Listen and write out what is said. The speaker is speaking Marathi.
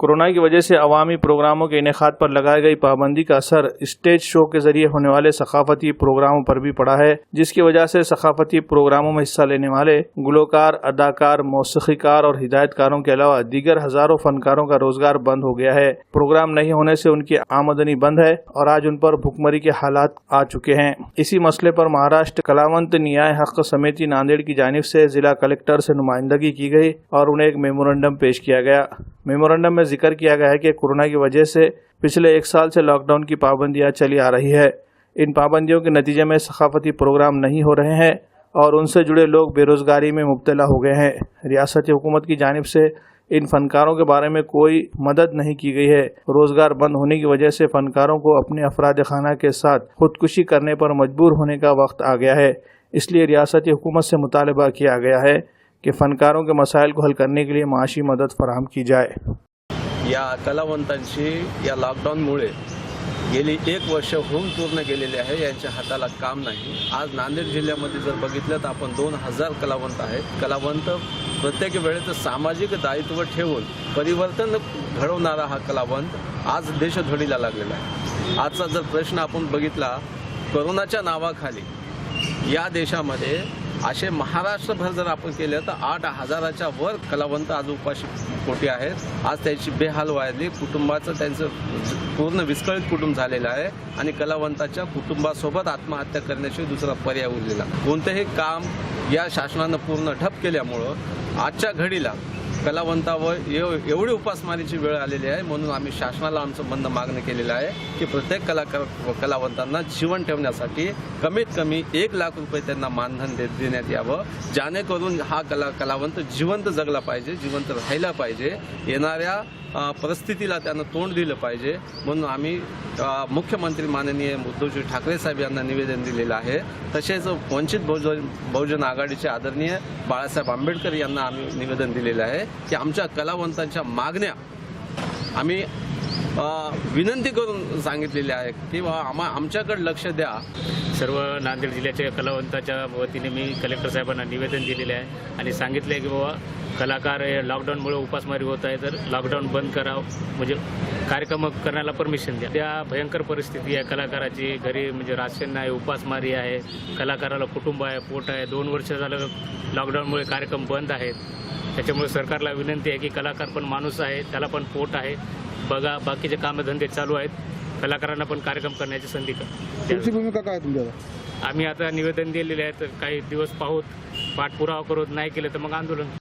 कोरोना की वजह से अवामी प्रोग्रामों के इनेकाद पर लगाई गई पाबंदी का असर स्टेज शो के जरिए होने वाले सकाफती प्रोग्रामों पर भी पड़ा है, जिसकी वजह से सकाफती प्रोग्रामों में हिस्सा लेने वाले गुलकार, अदाकार, मौसीकीकार और हिदायतकारों के अलावा दीगर हजारों फनकारों का रोजगार बंद हो गया है। प्रोग्राम नहीं होने से उनकी आमदनी बंद है और आज उन पर भुखमरी के हालात आ चुके हैं। इसी मसले पर महाराष्ट्र कलावंत न्याय हक समिति नांदेड़ की जानिब से जिला कलेक्टर से नुमाइंदगी की गई और उन्हें एक मेमोरेंडम पेश किया गया। मेमोरेंडम में जिक्र किया गया है कि कोरोना की वजह से पिछले 1 साल से लॉकडाउन की पाबंदियां चली आ रही है। इन पाबंदियों के नतीजे में सकाफती प्रोग्राम नहीं हो रहे हैं और उनसे जुड़े लोग बेरोजगारी में मुब्तला हो गए हैं। रियासती हुकूमत की जानिब से इन फनकारों के बारे में कोई मदद नहीं की गई है। रोजगार बंद होने की वजह से फनकारों को अपने अफराद खाना के साथ खुदकुशी करने पर मजबूर होने का वक्त आ गया है। इसलिए रियासती हुकूमत से मुतालबा किया गया है कि फनकारों के मसाइल को हल करने के लिए माशी मदद फराहम की जाए। या कलावंतांची या लॉकडाऊनमुळे गेली 1 वर्ष होऊन पूर्ण गेलेले आहे, यांच्या हाताला काम नाही। आज नांदेड जिल्ह्यामध्ये जर बघितलं तर आपण 2000 कलावंत आहेत। कलावंत प्रत्येक वेळेचं सामाजिक दायित्व ठेवून परिवर्तन घडवणारा हा कलावंत आज देशधडीला लागलेला आहे। आजचा जर प्रश्न आपण बघितला, कोरोनाच्या नावाखाली या देशामध्ये असे महाराष्ट्रभर जर आपण केले तर 8000च्या वर कलावंत आज उपाशी पोटी आहेत। आज त्याची बेहाल व्हायली, कुटुंबाचं त्यांचं पूर्ण विस्कळीत कुटुंब झालेलं आहे आणि कलावंताच्या कुटुंबासोबत आत्महत्या करण्याशिवाय दुसरा पर्याय उरलेला। कोणतेही काम या शासनानं पूर्ण ठप केल्यामुळं आजच्या घडीला कलावंतावर एवढी उपासमारीची वेळ आलेली आहे। म्हणून आम्ही शासनाला आमचं म्हणणं मागणं केलेलं आहे की प्रत्येक कलावंतांना जीवन ठेवण्यासाठी कमीत कमी 1 लाख रुपये त्यांना मानधन देण्यात यावं, जेणेकरून हा कलावंत जिवंत जगला पाहिजे, जिवंत राहिला पाहिजे, येणाऱ्या परिस्थितीला त्यानं तोंड दिलं पाहिजे। म्हणून आम्ही मुख्यमंत्री माननीय उद्धवजी ठाकरे साहेब यांना निवेदन दिलेलं आहे। तसेच वंचित बहुजन आघाडीचे आदरणीय बाळासाहेब आंबेडकर यांना आम्ही निवेदन दिलेलं आहे की आमच्या कलावंतांच्या मागण्या आम्ही विनंती करून सांगितलेल्या आहे की आमच्याकडे लक्ष द्या। सर्व नांदेड जिल्ह्याच्या कलावंताच्या वतीने मी कलेक्टर साहेबांना निवेदन दिलेले आहे आणि सांगितले की बाबा कलाकार लॉकडाऊनमुळे उपासमारी होत आहे, तर लॉकडाऊन बंद करावं, म्हणजे कार्यक्रम करण्याला परमिशन द्या। त्या भयंकर परिस्थिती आहे कलाकाराची, घरी म्हणजे राशन नाही, उपासमारी आहे, कलाकाराला कुटुंब आहे, पोट आहे। 2 वर्ष झालं लॉकडाऊनमुळे कार्यक्रम बंद आहेत। त्याच्यामुळे सरकारला विनंती आहे की कलाकार पण माणूस आहे, त्याला पण पोट आहे, बघा बाकीचे कामधंदे चालू आहेत, कलाकारांना पण कार्यक्रम करण्याची संधी तुमची भूमिका काय तुमच्या? आम्ही आता निवेदन दिलेले आहेत, काही दिवस पाहूत, पाठपुरावा करू, नाही केलं तर मग आंदोलन।